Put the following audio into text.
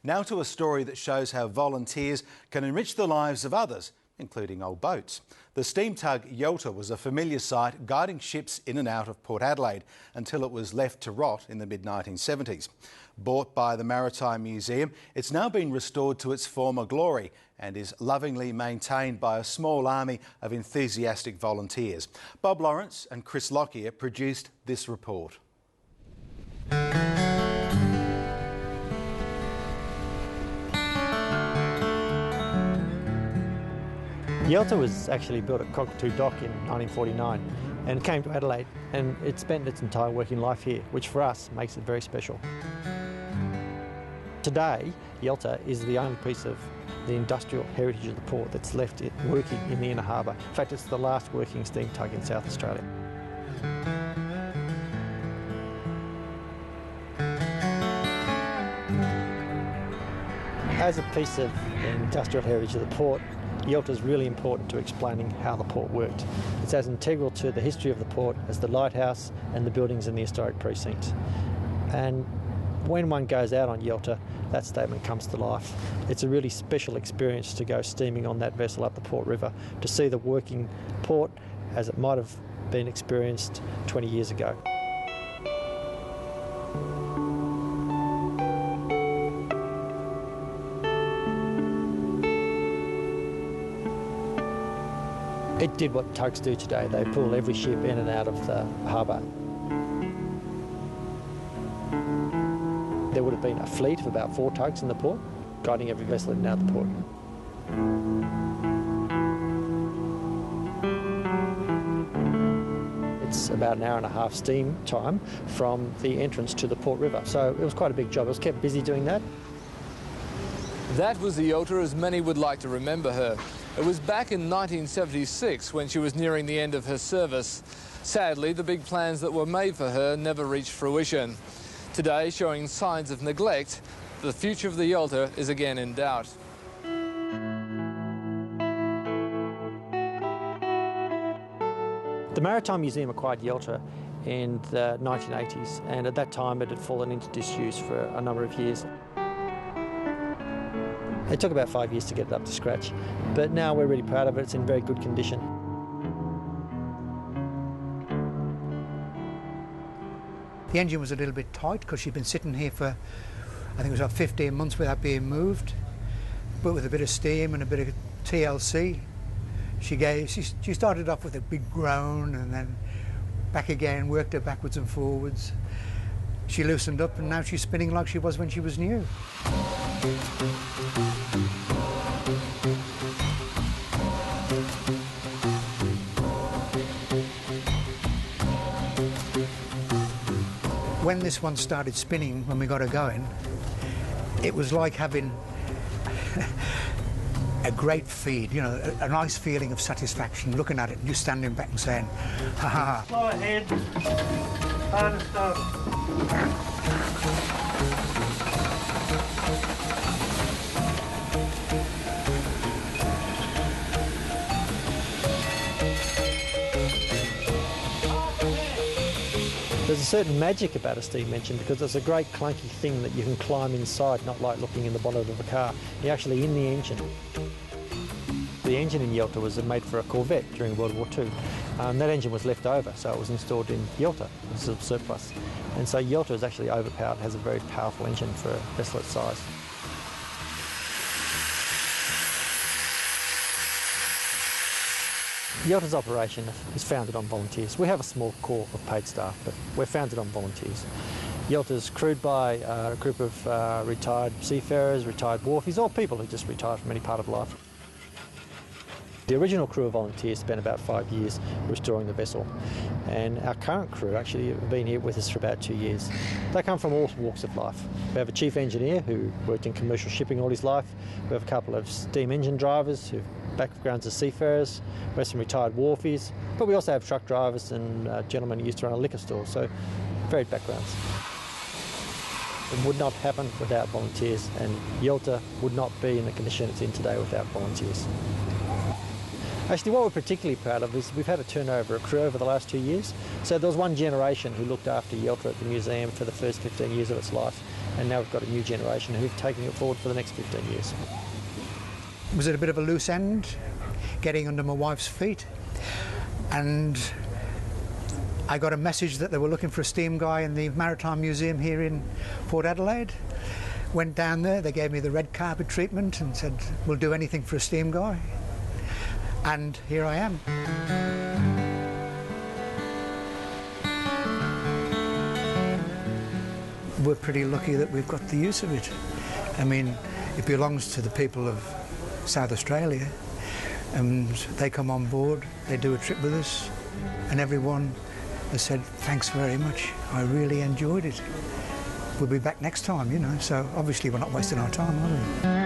Now to a story that shows how volunteers can enrich the lives of others, including old boats. The steam tug Yelta was a familiar sight guiding ships in and out of Port Adelaide until it was left to rot in the mid-1970s. Bought by the Maritime Museum, it's now been restored to its former glory and is lovingly maintained by a small army of enthusiastic volunteers. Bob Lawrence and Chris Lockyer produced this report. Yelta was actually built at Cockatoo Dock in 1949 and came to Adelaide, and it spent its entire working life here, which for us makes it very special. Today, Yelta is the only piece of the industrial heritage of the port that's left working in the inner harbour. In fact, it's the last working steam tug in South Australia. As a piece of industrial heritage of the port, Yelta is really important to explaining how the port worked. It's as integral to the history of the port as the lighthouse and the buildings in the historic precinct. And when one goes out on Yelta, that statement comes to life. It's a really special experience to go steaming on that vessel up the Port River, to see the working port as it might have been experienced 20 years ago. It did what tugs do today. They pull every ship in and out of the harbour. There would have been a fleet of about 4 tugs in the port, guiding every vessel in and out of the port. It's about an hour and a half steam time from the entrance to the Port River, so it was quite a big job. I was kept busy doing that. That was the Yelta as many would like to remember her. It was back in 1976 when she was nearing the end of her service. Sadly, the big plans that were made for her never reached fruition. Today, showing signs of neglect, the future of the Yelta is again in doubt. The Maritime Museum acquired Yelta in the 1980s, and at that time it had fallen into disuse for a number of years. It took about 5 years to get it up to scratch, but now we're really proud of it. It's in very good condition. The engine was a little bit tight because she'd been sitting here for, I think it was about 15 months without being moved. But with a bit of steam and a bit of TLC, she started off with a big groan and then back again, worked her backwards and forwards. She loosened up and now she's spinning like she was when she was new. When this one started spinning, when we got her going, it was like having a great feed, you know, a nice feeling of satisfaction, looking at it and just standing back and saying, ha ha. Slow ahead, hard to stop. There's a certain magic about a steam engine because it's a great clunky thing that you can climb inside, not like looking in the bonnet of a car. You're actually in the engine. The engine in Yelta was made for a Corvette during World War II. That engine was left over, so it was installed in Yelta as a surplus. And so Yelta is actually overpowered, has a very powerful engine for a vessel its size. Yelta's operation is founded on volunteers. We have a small corps of paid staff, but we're founded on volunteers. Yelta's crewed by a group of retired seafarers, retired wharfies, all people who just retired from any part of life. The original crew of volunteers spent about 5 years restoring the vessel, and our current crew actually have been here with us for about 2 years. They come from all walks of life. We have a chief engineer who worked in commercial shipping all his life. We have a couple of steam engine drivers who've backgrounds as seafarers. We have some retired wharfies, but we also have truck drivers and gentlemen who used to run a liquor store, so varied backgrounds. It would not happen without volunteers, and Yelta would not be in the condition it's in today without volunteers. Actually, what we're particularly proud of is we've had a turnover of crew over the last 2 years. So there was one generation who looked after Yelta at the museum for the first 15 years of its life. and now we've got a new generation who've taken it forward for the next 15 years. Was it a bit of a loose end, getting under my wife's feet? And I got a message that they were looking for a steam guy in the Maritime Museum here in Port Adelaide. Went down there, they gave me the red carpet treatment and said, we'll do anything for a steam guy. And here I am. We're pretty lucky that we've got the use of it. I mean, it belongs to the people of South Australia, and they come on board, they do a trip with us, and everyone has said, thanks very much, I really enjoyed it. We'll be back next time, you know, so obviously we're not wasting our time, are we?